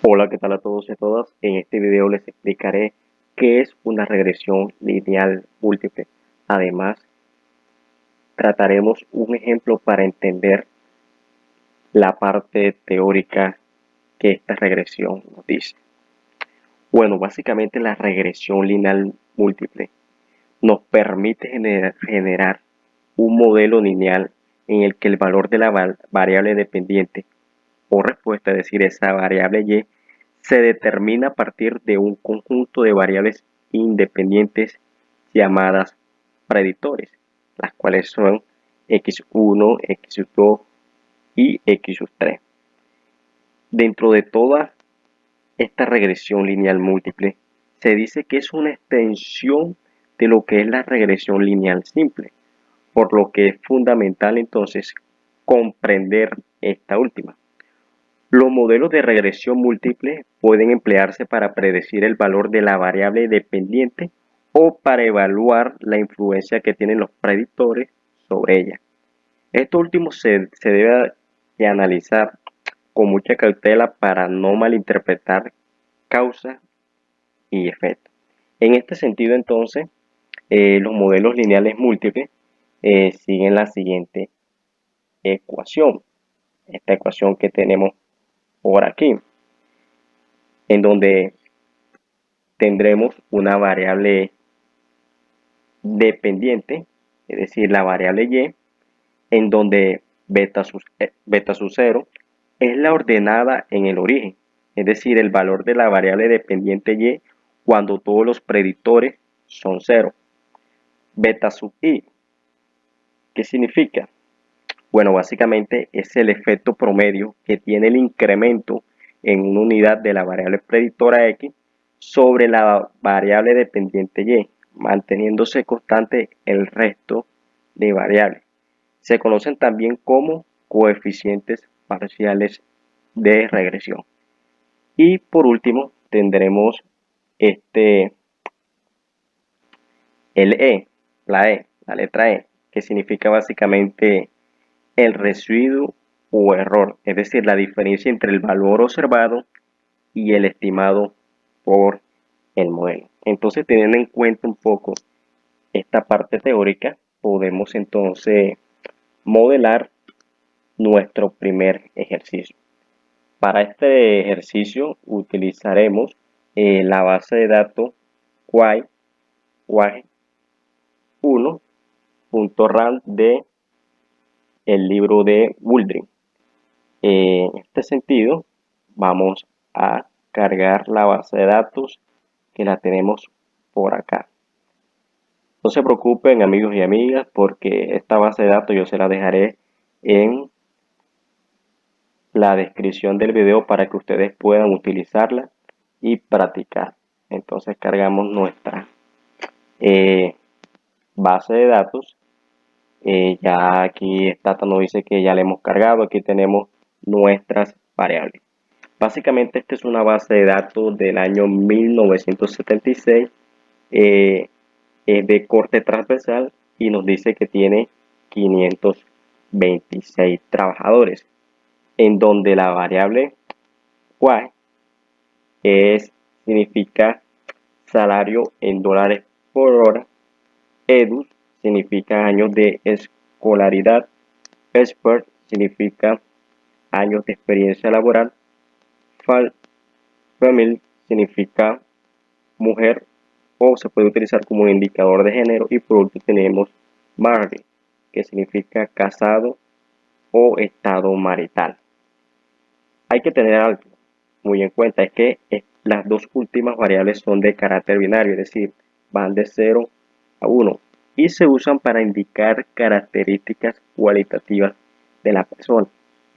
Hola, ¿qué tal a todos y a todas? En este video les explicaré qué es una regresión lineal múltiple. Además, trataremos un ejemplo para entender la parte teórica que esta regresión nos dice. Bueno, básicamente la regresión lineal múltiple nos permite generar un modelo lineal en el que el valor de la variable dependiente o respuesta, es decir, esa variable y, se determina a partir de un conjunto de variables independientes llamadas predictores, las cuales son x1, x2 y x3. Dentro de toda esta regresión lineal múltiple, se dice que es una extensión de lo que es la regresión lineal simple, por lo que es fundamental entonces comprender esta última. Los modelos de regresión múltiple pueden emplearse para predecir el valor de la variable dependiente o para evaluar la influencia que tienen los predictores sobre ella. Esto último se debe de analizar con mucha cautela para no malinterpretar causa y efecto. En este sentido, entonces, los modelos lineales múltiples siguen la siguiente ecuación. Esta ecuación que tenemos por aquí, en donde tendremos una variable dependiente, es decir, la variable y, en donde beta sub 0 es la ordenada en el origen, es decir, el valor de la variable dependiente y cuando todos los predictores son 0. Beta sub i, ¿qué significa? Bueno, básicamente es el efecto promedio que tiene el incremento en una unidad de la variable predictora x sobre la variable dependiente y, manteniéndose constante el resto de variables. Se conocen también como coeficientes parciales de regresión. Y por último tendremos la letra E, que significa básicamente el residuo o error, es decir, la diferencia entre el valor observado y el estimado por el modelo. Entonces, teniendo en cuenta un poco esta parte teórica, podemos entonces modelar nuestro primer ejercicio. Para este ejercicio utilizaremos la base de datos y1.ram de el libro de Wooldring. En este sentido, vamos a cargar la base de datos que la tenemos por acá. No se preocupen, amigos y amigas, porque esta base de datos yo se la dejaré en la descripción del video para que ustedes puedan utilizarla y practicar. Entonces cargamos nuestra base de datos. Ya aquí esta nos dice que ya le hemos cargado. Aquí tenemos nuestras variables. Básicamente esta es una base de datos del año 1976, es de corte transversal y nos dice que tiene 526 trabajadores, en donde la variable y significa salario en dólares por hora, edu significa años de escolaridad, expert significa años de experiencia laboral, Female significa mujer o se puede utilizar como un indicador de género, y por último tenemos married, que significa casado o estado marital. Hay que tener algo muy en cuenta, es que las dos últimas variables son de carácter binario, es decir, van de 0 a 1 y se usan para indicar características cualitativas de la persona,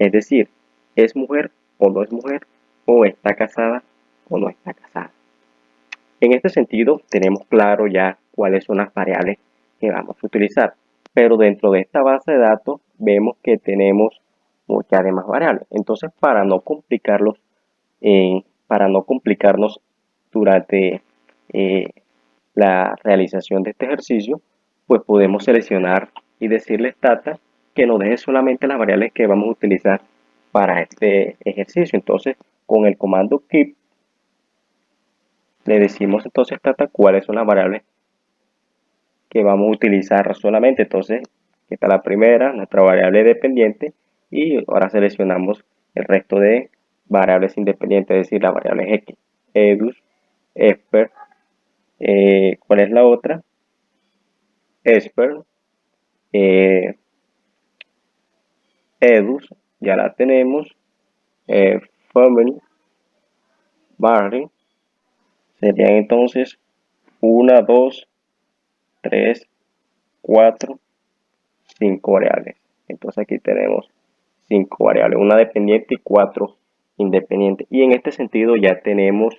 es decir, es mujer o no es mujer, o está casada o no está casada. En este sentido, tenemos claro ya cuáles son las variables que vamos a utilizar, pero dentro de esta base de datos vemos que tenemos muchas demás variables. Entonces, para no complicarnos durante la realización de este ejercicio, pues podemos seleccionar y decirle Stata que nos deje solamente las variables que vamos a utilizar para este ejercicio. Entonces Con el comando keep le decimos entonces Tata cuáles son las variables que vamos a utilizar solamente. Entonces, aquí está la primera, nuestra variable dependiente, y ahora seleccionamos el resto de variables independientes, es decir, la variable x, edus, esper, ¿cuál es la otra? Esper, eh, edus, ya la tenemos, family, barring, serían entonces 1, 2, 3, 4, 5 variables. Entonces aquí tenemos 5 variables, una dependiente y 4 independientes. Y en este sentido ya tenemos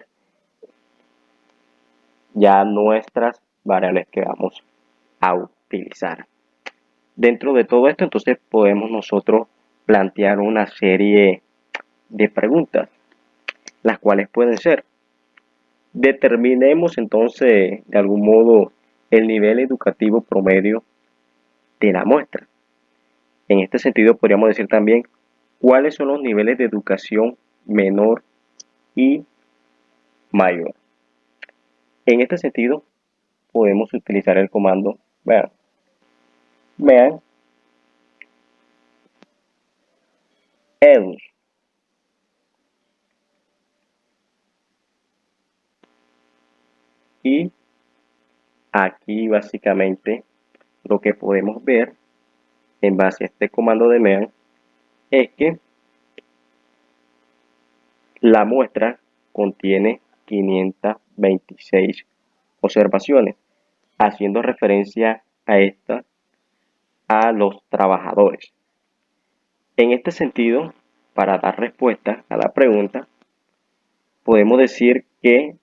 ya nuestras variables que vamos a utilizar. Dentro de todo esto, entonces podemos nosotros plantear una serie de preguntas, las cuales pueden ser: determinemos entonces de algún modo el nivel educativo promedio de la muestra. En este sentido podríamos decir también cuáles son los niveles de educación menor y mayor. En este sentido podemos utilizar el comando vean edus, y aquí básicamente lo que podemos ver en base a este comando de mean es que la muestra contiene 526 observaciones, haciendo referencia a los trabajadores. En este sentido, para dar respuesta a la pregunta, podemos decir que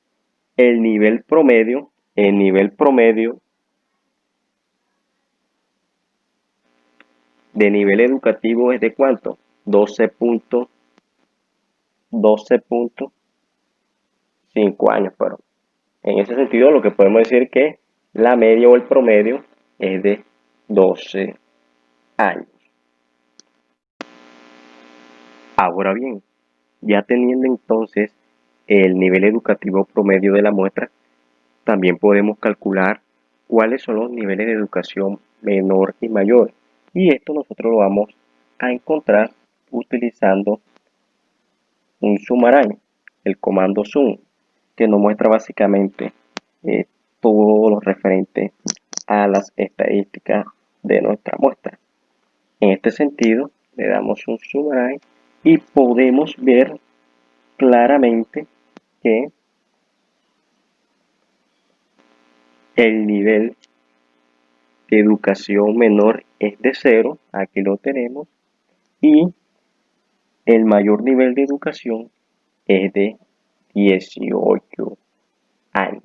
el nivel promedio de nivel educativo es de ¿cuánto? 12.5 años, pero en ese sentido lo que podemos decir que la media o el promedio es de 12 años. Ahora bien, ya teniendo entonces el nivel educativo promedio de la muestra, también podemos calcular cuáles son los niveles de educación menor y mayor. Y esto nosotros lo vamos a encontrar utilizando un sumarán, el comando sum, que nos muestra básicamente eh, todo lo referente a las estadísticas de nuestra muestra. En este sentido, le damos un sumarán y podemos ver claramente que el nivel de educación menor es de 0, aquí lo tenemos, y el mayor nivel de educación es de 18 años.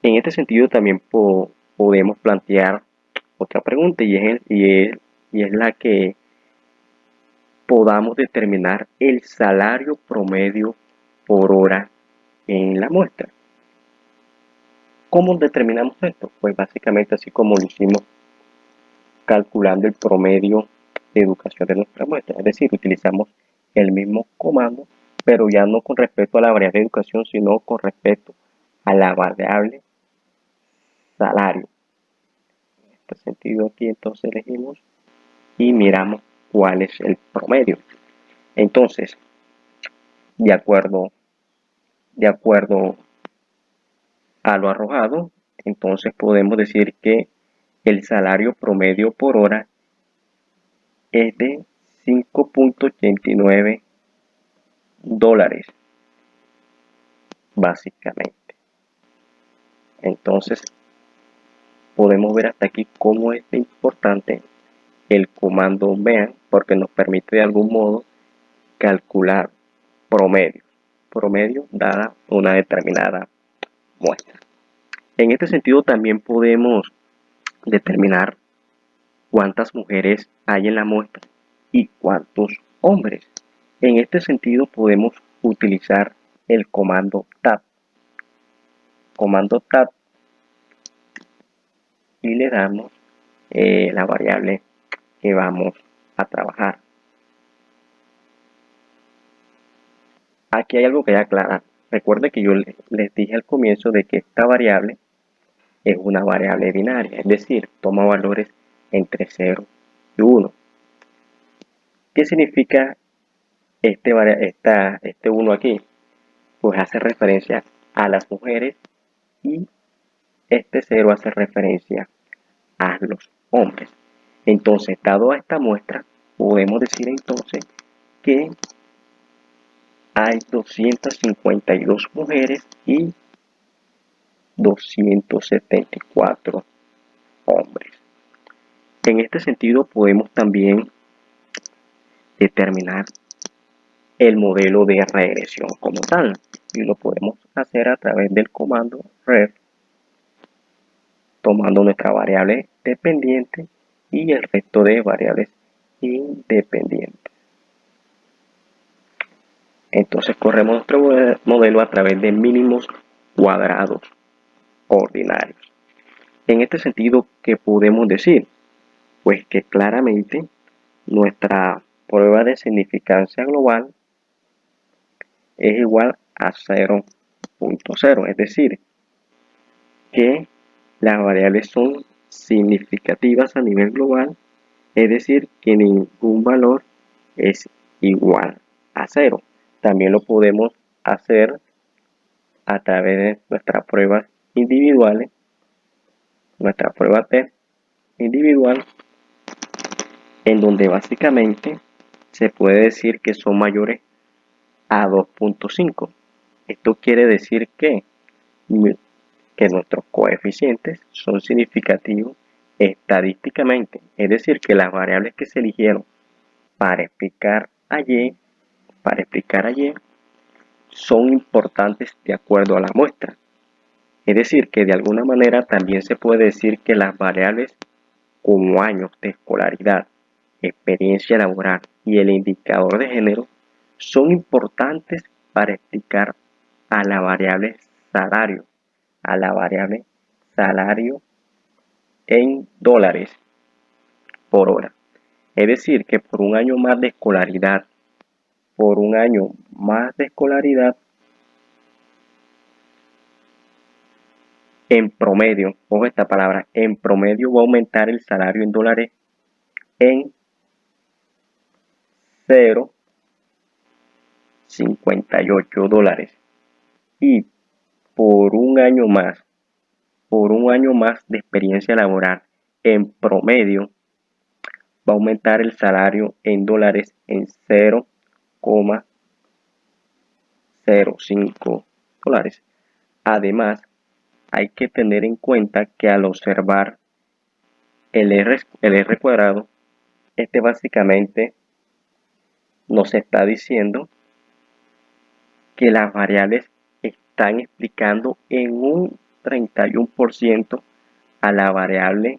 En este sentido también podemos plantear otra pregunta y es la que podamos determinar el salario promedio por hora en la muestra. ¿Cómo determinamos esto? Pues básicamente así como lo hicimos calculando el promedio de educación de nuestra muestra. Es decir, utilizamos el mismo comando, pero ya no con respecto a la variable de educación, sino con respecto a la variable salario. En este sentido aquí entonces elegimos y miramos cuál es el promedio. Entonces, de acuerdo a lo arrojado, entonces podemos decir que el salario promedio por hora es de 5.89 dólares, básicamente. Entonces, podemos ver hasta aquí cómo es importante el comando mean, porque nos permite de algún modo calcular promedio dada una determinada muestra. En este sentido también podemos determinar cuántas mujeres hay en la muestra y cuántos hombres. En este sentido podemos utilizar el comando tab y le damos la variable que vamos a trabajar. aquí hay algo que hay que aclarar. Recuerde que yo les dije al comienzo de que esta variable es una variable binaria, es decir, toma valores entre 0 y 1. ¿Qué significa este 1 aquí? Pues hace referencia a las mujeres y este 0 hace referencia a los hombres. Entonces, dado a esta muestra, podemos decir entonces que hay 252 mujeres y 274 hombres. En este sentido, podemos también determinar el modelo de regresión como tal, y lo podemos hacer a través del comando ref, tomando nuestra variable dependiente y el resto de variables independientes. Entonces corremos nuestro modelo a través de mínimos cuadrados ordinarios. En este sentido, ¿qué podemos decir? Pues que claramente nuestra prueba de significancia global es igual a 0.0, es decir, que las variables son significativas a nivel global, es decir, que ningún valor es igual a 0. También lo podemos hacer a través de nuestras pruebas individuales, nuestra prueba T individual, en donde básicamente se puede decir que son mayores a 2.5. Esto quiere decir que nuestros coeficientes son significativos estadísticamente, es decir, que las variables que se eligieron para explicar a Y son importantes de acuerdo a la muestra. Es decir, que de alguna manera también se puede decir que las variables como años de escolaridad, experiencia laboral y el indicador de género son importantes para explicar a la variable salario, en dólares por hora. Es decir, que por un año más de escolaridad, en promedio, ojo esta palabra, en promedio va a aumentar el salario en dólares en 0.58 dólares. Y por un año más de experiencia laboral, en promedio va a aumentar el salario en dólares en 0.05 dólares. Además, hay que tener en cuenta que al observar el R cuadrado, este básicamente nos está diciendo que las variables están explicando en un 31% a la variable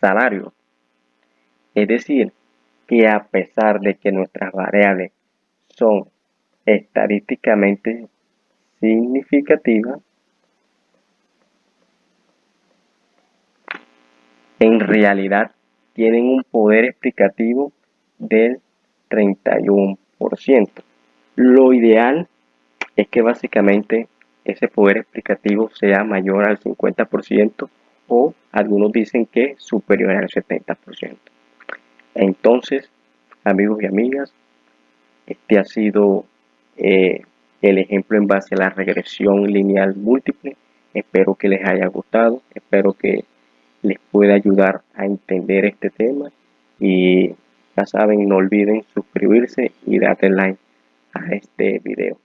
salario. Es decir, que a pesar de que nuestras variables son estadísticamente significativas, en realidad tienen un poder explicativo del 31%. Lo ideal es que básicamente ese poder explicativo sea mayor al 50% o algunos dicen que superior al 70%. Entonces, amigos y amigas, este ha sido el ejemplo en base a la regresión lineal múltiple. Espero que les haya gustado, espero que les pueda ayudar a entender este tema y ya saben, no olviden suscribirse y darle like a este video.